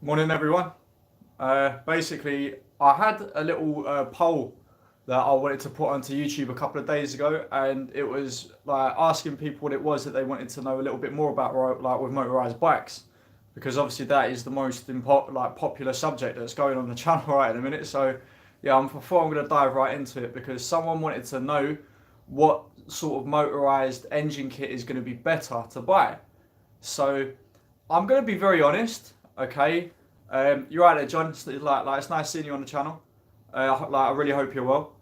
Morning, everyone. Basically, I had a little poll that I wanted to put onto YouTube a couple of days ago, and it was like asking people what it was that they wanted to know a little bit more about, like with motorized bikes, because obviously that is the most popular subject that's going on the channel right in a minute. So, yeah, before I'm going to dive right into it, because someone wanted to know what sort of motorized engine kit is going to be better to buy. So I'm going to be very honest, okay? You're right there, John. It's nice seeing you on the channel. I really hope you're well.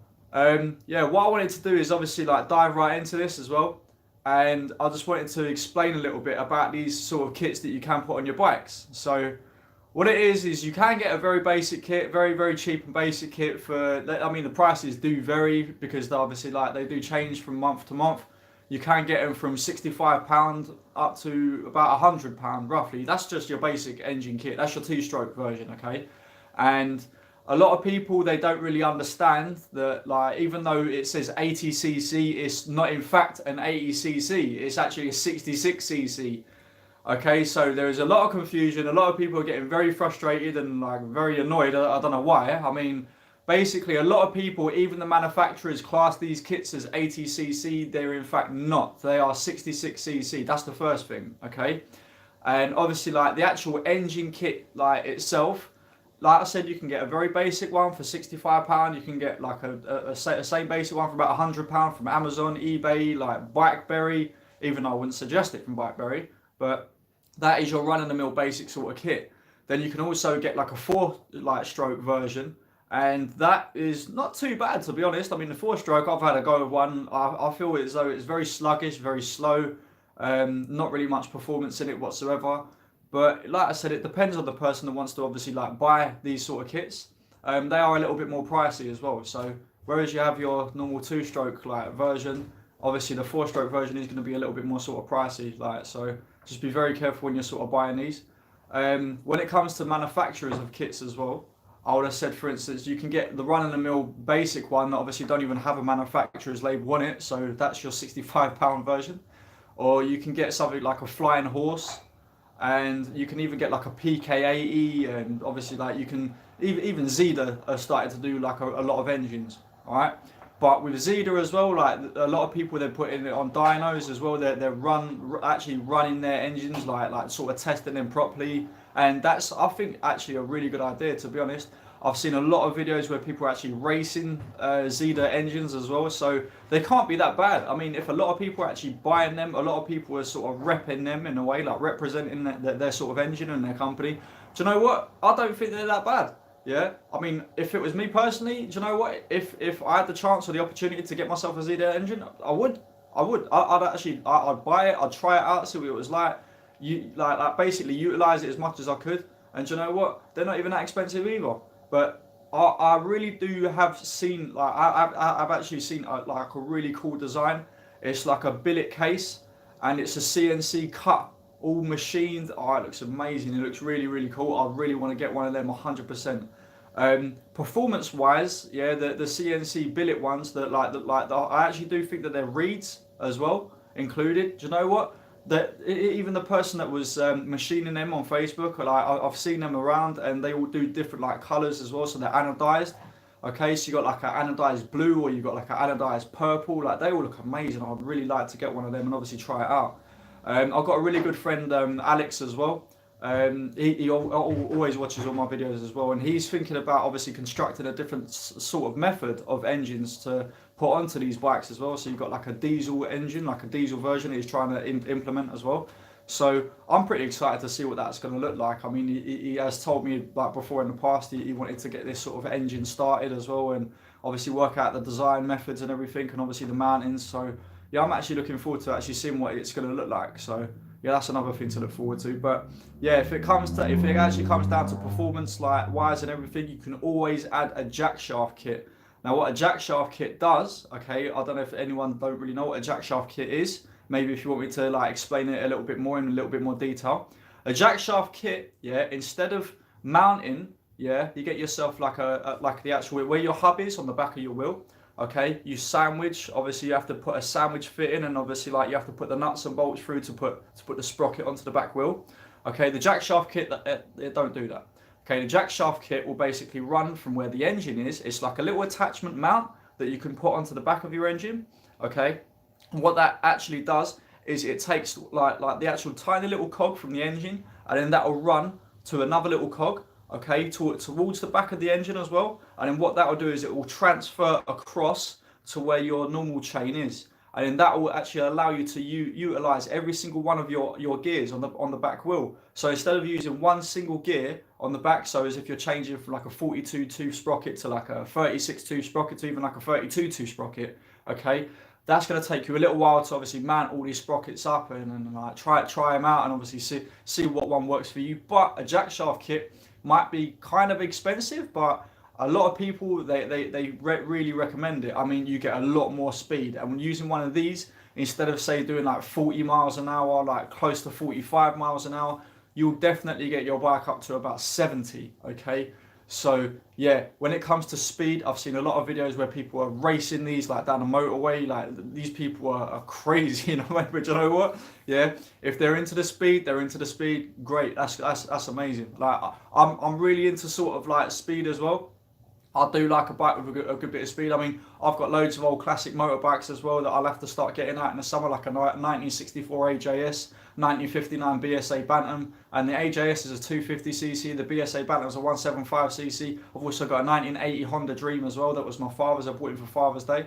Yeah, what I wanted to do is obviously dive right into this as well, and I just wanted to explain a little bit about these sort of kits that you can put on your bikes. So what it is you can get a very basic kit, very cheap and basic kit for. I mean, the prices do vary because they do change from month to month. You can get them from £65 up to about £100 roughly. That's just your basic engine kit. That's your two-stroke version, okay? And a lot of people, they don't really understand that, even though it says 80cc, it's not in fact an 80cc. It's actually a 66cc. Okay, so there is a lot of confusion. A lot of people are getting very frustrated and very annoyed. I don't know why. I mean, basically, a lot of people, even the manufacturers, class these kits as 80cc. They're in fact not. They are 66cc. That's the first thing, okay? And obviously, the actual engine kit, itself, like I said, you can get a very basic one for £65. You can get a same basic one for about £100 from Amazon, eBay, BlackBerry. Even though I wouldn't suggest it from BlackBerry, but that is your run-of-the-mill basic sort of kit. Then you can also get a four-stroke version. And that is not too bad, to be honest. I mean, the four-stroke, I've had a go with one. I feel as though it's very sluggish, very slow. Not really much performance in it whatsoever. But like I said, it depends on the person that wants to obviously buy these sort of kits. They are a little bit more pricey as well. So whereas you have your normal two-stroke version, obviously the four-stroke version is going to be a little bit more sort of pricey. So just be very careful when you're sort of buying these. When it comes to manufacturers of kits as well, I would have said, for instance, you can get the run-of-the-mill basic one that obviously don't even have a manufacturer's label on it, so that's your £65 version. Or you can get something like a Flying Horse, and you can even get a PK80, and obviously you can even Zeda are starting to do a lot of engines, all right? But with Zeda as well, a lot of people, they're putting it on dynos as well. They're actually running their engines, sort of testing them properly. And that's, I think, actually a really good idea, to be honest. I've seen a lot of videos where people are actually racing Zeda engines as well. So they can't be that bad. I mean, if a lot of people are actually buying them, a lot of people are sort of repping them in a way, representing their sort of engine and their company. Do you know what? I don't think they're that bad. Yeah, I mean, if it was me personally, do you know what? If I had the chance or the opportunity to get myself a Zeda engine, I would. I'd buy it. I'd try it out, see what it was like. Basically utilize it as much as I could. And do you know what? They're not even that expensive either. But I really do have seen I've actually seen a really cool design. It's like a billet case, and it's a CNC cut, all machined. Oh, it looks amazing. It looks really cool. I really want to get one of them 100%. Performance wise, yeah, the CNC billet ones I actually do think that they're reeds as well included. Do you know what? That even the person that was machining them on Facebook, I've seen them around, and they all do different colours as well. So they're anodized. Okay, so you got an anodized blue, or you got an anodized purple. They all look amazing. I'd really like to get one of them and obviously try it out. I've got a really good friend, Alex, as well. He always watches all my videos as well, and he's thinking about obviously constructing a different sort of method of engines to put onto these bikes as well. So you've got a diesel engine, a diesel version he's trying to implement as well. So I'm pretty excited to see what that's going to look like. I mean, he has told me before in the past he wanted to get this sort of engine started as well, and obviously work out the design methods and everything, and obviously the mountings. So yeah, I'm actually looking forward to actually seeing what it's going to look like. So yeah, that's another thing to look forward to. But yeah, if it actually comes down to performance wise and everything, you can always add a Jackshaft kit. Now, what a Jackshaft kit does, okay, I don't know if anyone don't really know what a Jackshaft kit is. Maybe if you want me to explain it a little bit more in a little bit more detail. A Jackshaft kit, yeah, instead of mounting, yeah, you get yourself the actual where your hub is on the back of your wheel. Okay, you sandwich. Obviously, you have to put a sandwich fit in, and obviously, you have to put the nuts and bolts through to put the sprocket onto the back wheel. Okay, the Jackshaft kit, it don't do that. Okay, the Jackshaft kit will basically run from where the engine is. It's like a little attachment mount that you can put onto the back of your engine. Okay, and what that actually does is it takes like the actual tiny little cog from the engine, and then that will run to another little cog, okay, towards the back of the engine as well. And then what that will do is it will transfer across to where your normal chain is, and then that will actually allow you to utilize every single one of your gears on the back wheel. So instead of using one single gear on the back, so as if you're changing from like a 42 tooth sprocket to like a 36 tooth sprocket to even like a 32 tooth sprocket, okay, that's going to take you a little while to obviously mount all these sprockets up and like try them out and obviously see what one works for you. But a Jackshaft kit might be kind of expensive, but a lot of people they really recommend it. I mean, you get a lot more speed, and when using one of these, instead of say doing like 40 miles an hour, like close to 45 miles an hour, you'll definitely get your bike up to about 70. Okay, so yeah, when it comes to speed, I've seen a lot of videos where people are racing these like down a motorway. Like these people are crazy, you know. But you know what? Yeah, if they're into the speed, they're into the speed. Great, that's amazing. Like I'm really into sort of like speed as well. I do like a bike with a good bit of speed. I mean, I've got loads of old classic motorbikes as well that I'll have to start getting out in the summer, like a 1964 AJS, 1959 BSA Bantam, and the AJS is a 250cc, the BSA Bantam is a 175cc. I've also got a 1980 Honda Dream as well, that was my father's, I bought him for Father's Day,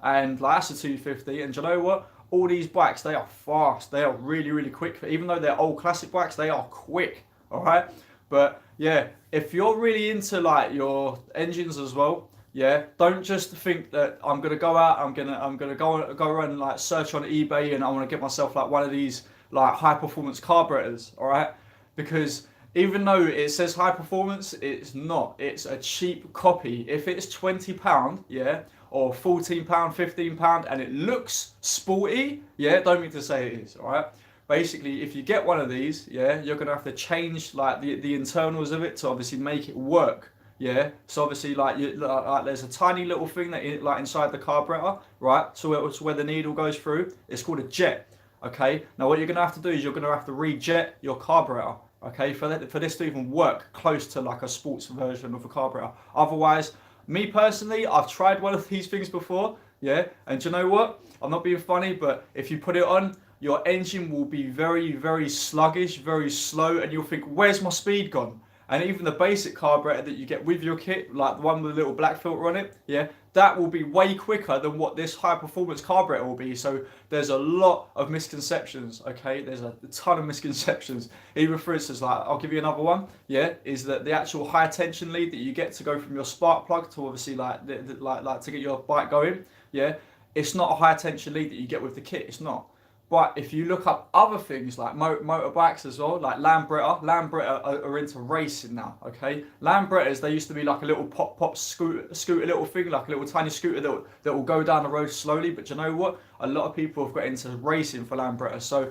and like, that's a 250, and do you know what? All these bikes, they are fast, they are really quick. Even though they're old classic bikes, they are quick, alright? But yeah, if you're really into like your engines as well, yeah, don't just think that I'm gonna go out, I'm gonna go and like search on eBay and I want to get myself like one of these like high performance carburetors, all right? Because even though it says high performance, it's not. It's a cheap copy. If it's £20, yeah, or £14, £15, and it looks sporty, yeah, don't mean to say it is, all right? Basically, if you get one of these, yeah, you're gonna have to change like the internals of it to obviously make it work. Yeah, so obviously like there's a tiny little thing that like inside the carburetor, right? So where the needle goes through, it's called a jet. Okay. Now what you're gonna have to do is you're gonna have to rejet your carburetor. Okay, for this to even work close to like a sports version of a carburetor. Otherwise, me personally, I've tried one of these things before. Yeah, and do you know what? I'm not being funny, but if you put it on, your engine will be very sluggish, very slow, and you'll think, where's my speed gone? And even the basic carburetor that you get with your kit, like the one with a little black filter on it, yeah, that will be way quicker than what this high performance carburetor will be. So there's a lot of misconceptions, okay? There's a ton of misconceptions. Even for instance, like I'll give you another one, yeah, is that the actual high tension lead that you get to go from your spark plug to obviously like to get your bike going, yeah, it's not a high tension lead that you get with the kit, it's not. But if you look up other things like motorbikes as well, like Lambretta are into racing now, okay? Lambrettas, they used to be like a little pop scooter little thing, like a little tiny scooter that will go down the road slowly. But you know what? A lot of people have got into racing for Lambretta. So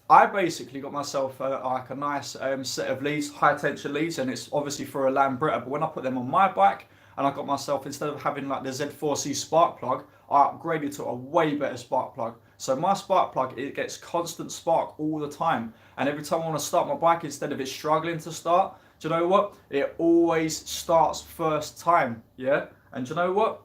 I basically got myself like a nice set of leads, high tension leads, and it's obviously for a Lambretta. But when I put them on my bike, and I got myself, instead of having like the Z4C spark plug, I upgraded to a way better spark plug. So my spark plug, it gets constant spark all the time. And every time I want to start my bike, instead of it struggling to start, do you know what? It always starts first time, yeah? And do you know what?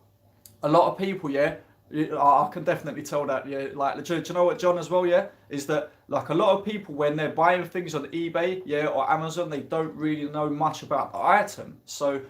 A lot of people, yeah, I can definitely tell that, yeah, like, do you know what, John, as well, yeah, is that like a lot of people, when they're buying things on eBay, yeah, or Amazon, they don't really know much about the item. So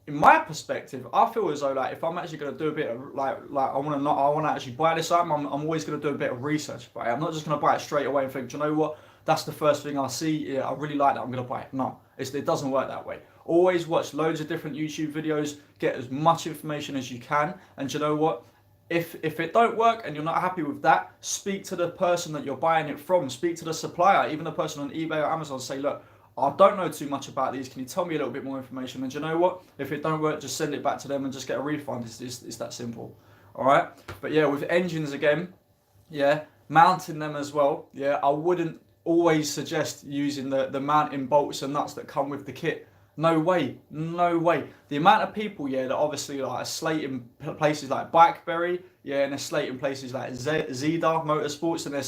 in my perspective, I feel as though like if I'm actually going to do a bit of like I want to actually buy this item, I'm always going to do a bit of research about it. I'm not just going to buy it straight away and think, do you know what, that's the first thing I see, yeah, I really like that, I'm going to buy it. No, it doesn't work that way. Always watch loads of different YouTube videos, get as much information as you can, and do you know what, if it don't work and you're not happy with that, speak to the person that you're buying it from, speak to the supplier, even the person on eBay or Amazon, say, look, I don't know too much about these, can you tell me a little bit more information? And you know what, if it don't work, just send it back to them and just get a refund. It's that simple. Alright, but yeah, with engines again, yeah, mounting them as well, yeah, I wouldn't always suggest using the mounting bolts and nuts that come with the kit. No way, no way. The amount of people, yeah, that obviously like are slating places like Bikeberry, yeah, and they're slating places like Zeda Motorsports, and they're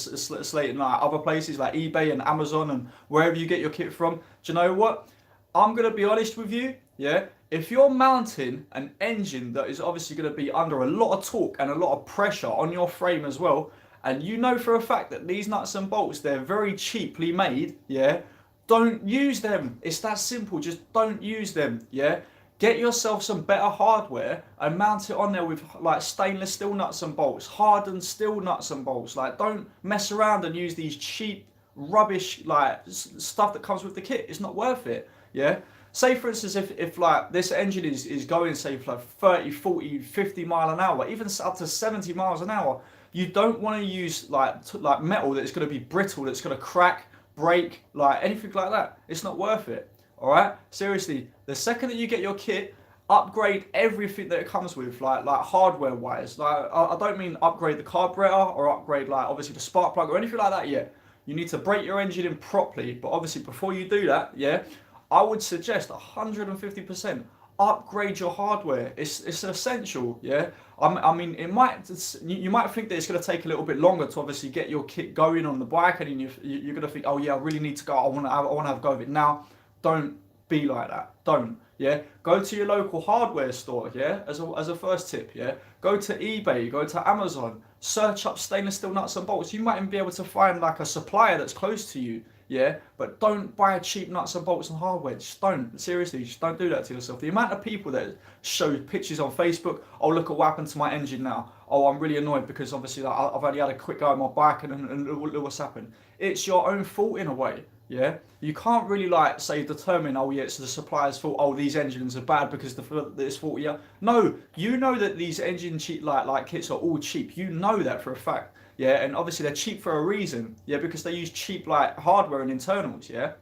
slating like other places like eBay and Amazon and wherever you get your kit from. Do you know what? I'm going to be honest with you, yeah? If you're mounting an engine that is obviously going to be under a lot of torque and a lot of pressure on your frame as well, and you know for a fact that these nuts and bolts, they're very cheaply made, yeah? Don't use them. It's that simple. Just don't use them, yeah? Get yourself some better hardware and mount it on there with like stainless steel nuts and bolts, hardened steel nuts and bolts. Like, don't mess around and use these cheap rubbish like stuff that comes with the kit. It's not worth it, yeah? Say for instance, if like this engine is going say for like 30, 40, 50 mile an hour, even up to 70 miles an hour, you don't want to use like metal that's going to be brittle, that's going to crack, break, like anything like that. It's not worth it. All right, seriously. The second that you get your kit, upgrade everything that it comes with, like hardware wise. Like I don't mean upgrade the carburetor or upgrade like obviously the spark plug or anything like that yet. You need to break your engine in properly, but obviously before you do that, yeah, I would suggest 150% upgrade your hardware. It's essential, yeah. I mean, you might think that it's going to take a little bit longer to obviously get your kit going on the bike, and you're going to think, oh yeah, I really need to go. I want to have a go of it now. Don't be like that. Don't. Yeah. Go to your local hardware store. Yeah. As a first tip. Yeah. Go to eBay. Go to Amazon. Search up stainless steel nuts and bolts. You might even be able to find like a supplier that's close to you. Yeah. But don't buy cheap nuts and bolts and hardware. Just don't. Seriously. Just don't do that to yourself. The amount of people that show pictures on Facebook. Oh, look at what happened to my engine now. Oh, I'm really annoyed because obviously like, I've only had a quick go on my bike and look what's happened. It's your own fault in a way. Yeah, you can't really like say determine, oh yeah, it's the supplier's fault. Oh, these engines are bad because it's fault. Yeah, no, you know that these engine cheap like kits are all cheap. You know that for a fact. Yeah, and obviously they're cheap for a reason. Yeah, because they use cheap like hardware and internals. Yeah.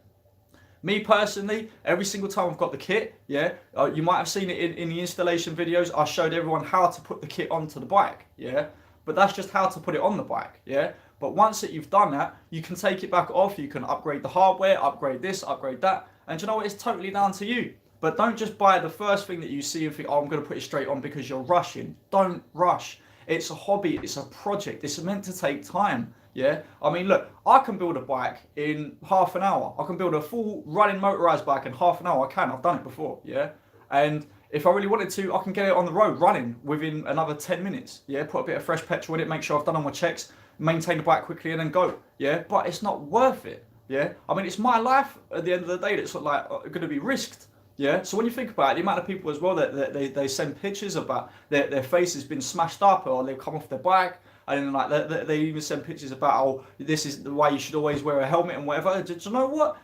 Me personally, every single time I've got the kit, yeah, you might have seen it in the installation videos. I showed everyone how to put the kit onto the bike. Yeah, but that's just how to put it on the bike. Yeah. But once that you've done that, you can take it back off, you can upgrade the hardware, upgrade this, upgrade that, and you know what, it's totally down to you. But don't just buy the first thing that you see and think, oh, I'm going to put it straight on because you're rushing. Don't rush. It's a hobby, it's a project, it's meant to take time, yeah? I mean, look, I can build a bike in half an hour. I can build a full running motorised bike in half an hour. I can, I've done it before, yeah? And if I really wanted to, I can get it on the road running within another 10 minutes, yeah? Put a bit of fresh petrol in it, make sure I've done all my checks, maintain the bike quickly and then go, yeah? But it's not worth it, yeah? I mean, it's my life at the end of the day that's like going to be risked, yeah? So when you think about it, the amount of people as well that they send pictures about their face has been smashed up or they've come off their bike, and then like they even send pictures about, oh, this is the way you should always wear a helmet and whatever. Do you know what?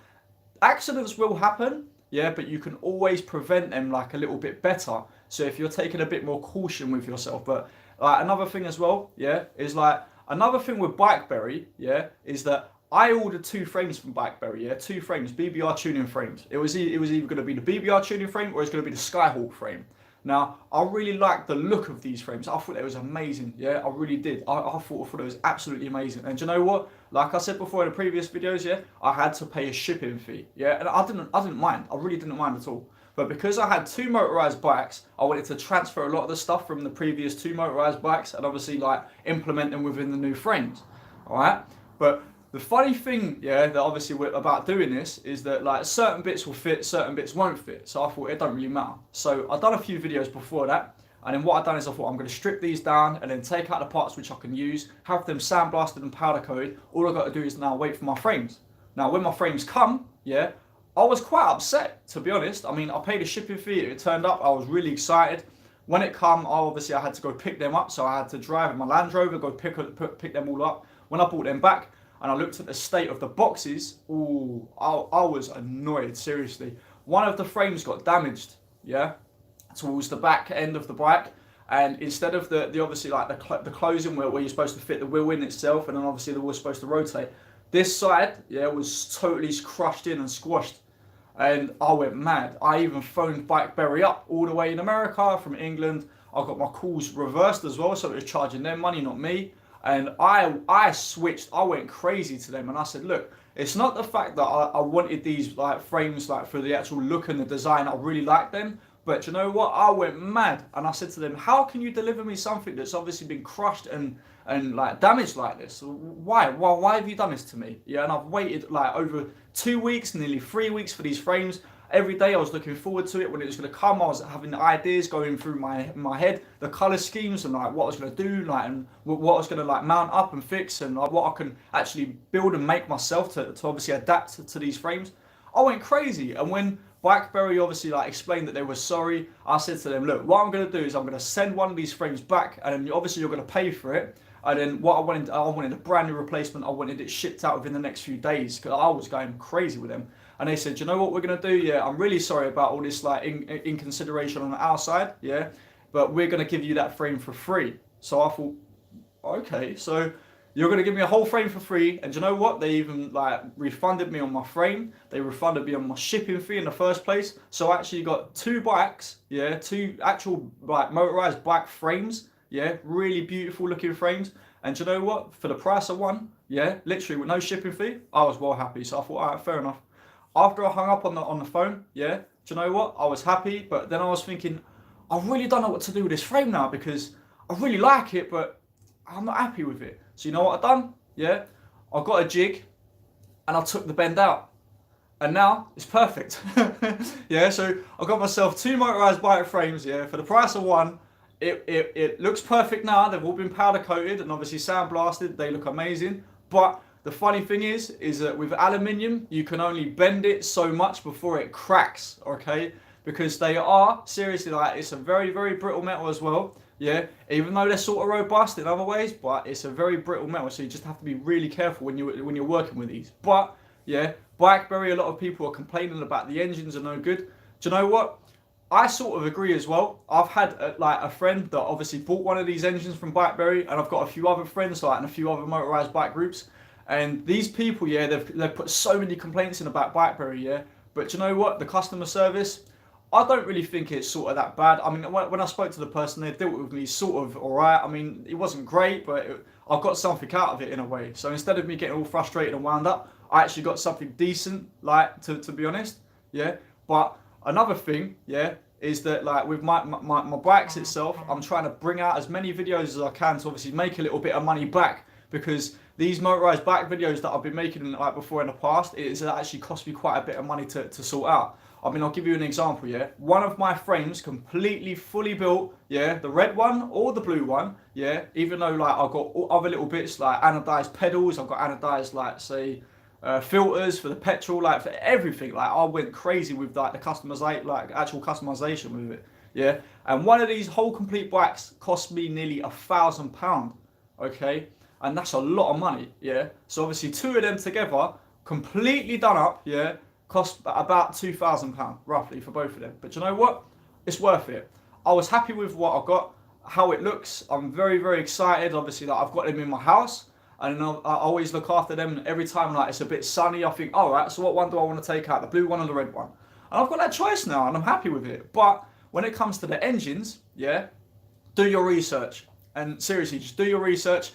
Accidents will happen, yeah, but you can always prevent them like a little bit better. So if you're taking a bit more caution with yourself. But like another thing as well, yeah, is like, another thing with Bikeberry, yeah, is that I ordered 2 frames from Bikeberry, yeah, 2 frames, BBR tuning frames. It was either going to be the BBR tuning frame or it's going to be the Skyhawk frame. Now, I really liked the look of these frames. I thought it was amazing, yeah, I really did. I thought it was absolutely amazing. And do you know what? Like I said before in the previous videos, yeah, I had to pay a shipping fee, yeah, and I didn't mind. I really didn't mind at all. But because I had 2 motorised bikes, I wanted to transfer a lot of the stuff from the previous 2 motorised bikes and obviously like implement them within the new frames. Alright? But the funny thing, yeah, that obviously about doing this is that like certain bits will fit, certain bits won't fit. So I thought it don't really matter. So I've done a few videos before that. And then what I've done is I thought I'm going to strip these down and then take out the parts which I can use, have them sandblasted and powder coated. All I've got to do is now wait for my frames. Now when my frames come, yeah, I was quite upset, to be honest. I mean, I paid a shipping fee, it turned up, I was really excited. When it come, obviously I had to go pick them up, so I had to drive in my Land Rover, go pick them all up. When I brought them back, and I looked at the state of the boxes, ooh, I was annoyed, seriously. One of the frames got damaged, yeah, towards the back end of the bike, and instead of the obviously like the closing where you're supposed to fit the wheel in itself, and then obviously the wheel's supposed to rotate, this side, yeah, was totally crushed in and squashed. And I went mad. I even phoned Bikeberry up all the way in America from England. I got my calls reversed as well, so it was charging them money, not me. And I switched. I went crazy to them, and I said, look, it's not the fact that I wanted these like frames like for the actual look and the design. I really like them, but you know what? I went mad, and I said to them, how can you deliver me something that's obviously been crushed and like damaged like this? Why have you done this to me? Yeah, and I've waited like over 2 weeks, nearly 3 weeks for these frames, Every day I was looking forward to it when it was going to come. I was having ideas going through my head, the color schemes and like what I was going to do, like and what I was going to like mount up and fix, and like what I can actually build and make myself to obviously adapt to these frames. I went crazy, and when BlackBerry obviously like explained that they were sorry, I said to them, look, what I'm going to do is I'm going to send one of these frames back, and then obviously you're going to pay for it. And then what I wanted a brand new replacement. I wanted it shipped out within the next few days because I was going crazy with them. And they said, you know what we're going to do? Yeah, I'm really sorry about all this like in consideration on our side, yeah, but we're going to give you that frame for free. So I thought, okay, so you're going to give me a whole frame for free, and do you know what? They even like refunded me on my frame. They refunded me on my shipping fee in the first place. So I actually got two bikes, yeah, two actual like motorized bike frames, yeah, really beautiful looking frames. And do you know what? For the price of one, yeah, literally with no shipping fee, I was well happy. So I thought, all right, fair enough. After I hung up on the phone, yeah, do you know what? I was happy, but then I was thinking, I really don't know what to do with this frame now because I really like it, but I'm not happy with it. So you know what I've done? Yeah, I got a jig and I took the bend out. And now it's perfect. Yeah, so I got myself two motorized bike frames, yeah, for the price of one. It looks perfect now. They've all been powder coated and obviously sandblasted. They look amazing. But the funny thing is that with aluminium, you can only bend it so much before it cracks, okay? Because they are, seriously, like, it's a very, very brittle metal as well. Yeah, even though they're sort of robust in other ways, but it's a very brittle metal, so you just have to be really careful when you're working with these. But yeah, BlackBerry, a lot of people are complaining about the engines are no good. Do you know what? I sort of agree as well. I've had a friend that obviously bought one of these engines from BlackBerry, and I've got a few other friends like and a few other motorized bike groups. And these people, yeah, they've put so many complaints in about BlackBerry, yeah. But do you know what? The customer service, I don't really think it's sort of that bad. I mean, when I spoke to the person, they dealt with me sort of alright. I mean, it wasn't great, but I got something out of it in a way. So instead of me getting all frustrated and wound up, I actually got something decent, like, to be honest, yeah. But another thing, yeah, is that like with my bikes itself, I'm trying to bring out as many videos as I can to obviously make a little bit of money back, because these motorized bike videos that I've been making like before in the past, it's actually cost me quite a bit of money to sort out. I mean, I'll give you an example, yeah. One of my frames completely fully built, yeah, the red one or the blue one, yeah, even though like I've got other little bits like anodized pedals, I've got anodized like say filters for the petrol, like for everything. Like I went crazy with like the like actual customization with it, yeah. And one of these whole complete bikes cost me nearly £1,000, okay, and that's a lot of money, yeah. So obviously two of them together, completely done up, yeah, cost about £2,000 roughly for both of them. But you know what? It's worth it. I was happy with what I got, how it looks. I'm very, very excited. Obviously, that I've got them in my house, and I always look after them. And every time like it's a bit sunny, I think, all right, so what one do I want to take out? The blue one or the red one? And I've got that choice now, and I'm happy with it. But when it comes to the engines, yeah, do your research. And seriously, just do your research.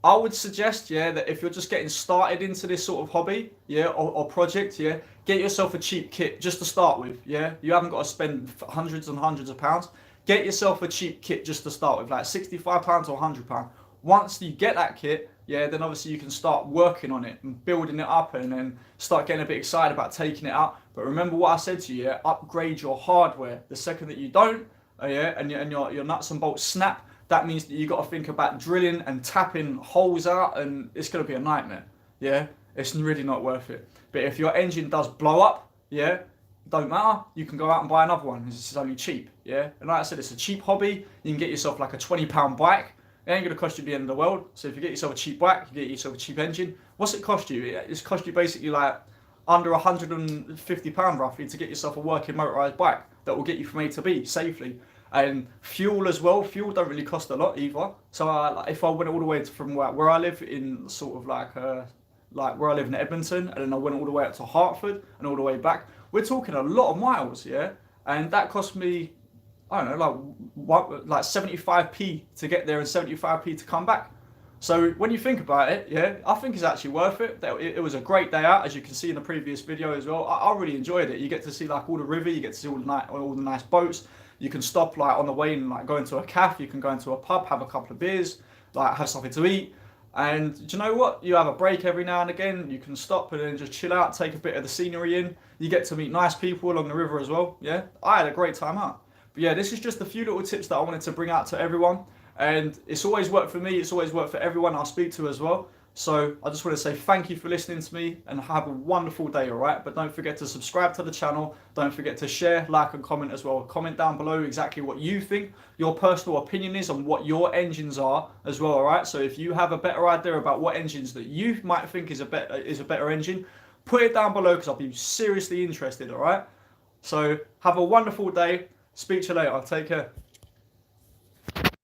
I would suggest, yeah, that if you're just getting started into this sort of hobby, yeah, or project, yeah, get yourself a cheap kit just to start with, yeah. You haven't got to spend hundreds and hundreds of pounds. Get yourself a cheap kit just to start with, like £65 or £100. Once you get that kit, yeah, then obviously you can start working on it and building it up, and then start getting a bit excited about taking it out. But remember what I said to you, yeah, upgrade your hardware. The second that you don't, yeah, and your nuts and bolts snap, that means that you got to think about drilling and tapping holes out, and it's going to be a nightmare, yeah. It's really not worth it. But if your engine does blow up, yeah, don't matter. You can go out and buy another one. It's only cheap, yeah. And like I said, it's a cheap hobby. You can get yourself like a £20 bike. It ain't gonna cost you the end of the world. So if you get yourself a cheap bike, you get yourself a cheap engine. What's it cost you? It's cost you basically like under £150 roughly to get yourself a working motorised bike that will get you from A to B safely. And fuel as well. Fuel don't really cost a lot either. So if I went all the way from where I live in sort of like where I live in Edmonton, and then I went all the way up to Hartford and all the way back, we're talking a lot of miles, yeah. And that cost me, I don't know, like 75p to get there and 75p to come back. So when you think about it, yeah, I think it's actually worth it. It was a great day out, as you can see in the previous video as well. I really enjoyed it. You get to see like all the river, you get to see all the nice boats. You can stop like on the way and like go into a cafe. You can go into a pub, have a couple of beers, like have something to eat. And do you know what? You have a break every now and again. You can stop and then just chill out, take a bit of the scenery in. You get to meet nice people along the river as well. Yeah, I had a great time out. But yeah, this is just a few little tips that I wanted to bring out to everyone. And it's always worked for me. It's always worked for everyone I speak to as well. So I just want to say thank you for listening to me and have a wonderful day, all right? But don't forget to subscribe to the channel. Don't forget to share, like, and comment as well. Comment down below exactly what you think your personal opinion is on what your engines are as well, all right? So if you have a better idea about what engines that you might think is a better engine, put it down below because I'll be seriously interested, all right? So have a wonderful day. Speak to you later. Take care.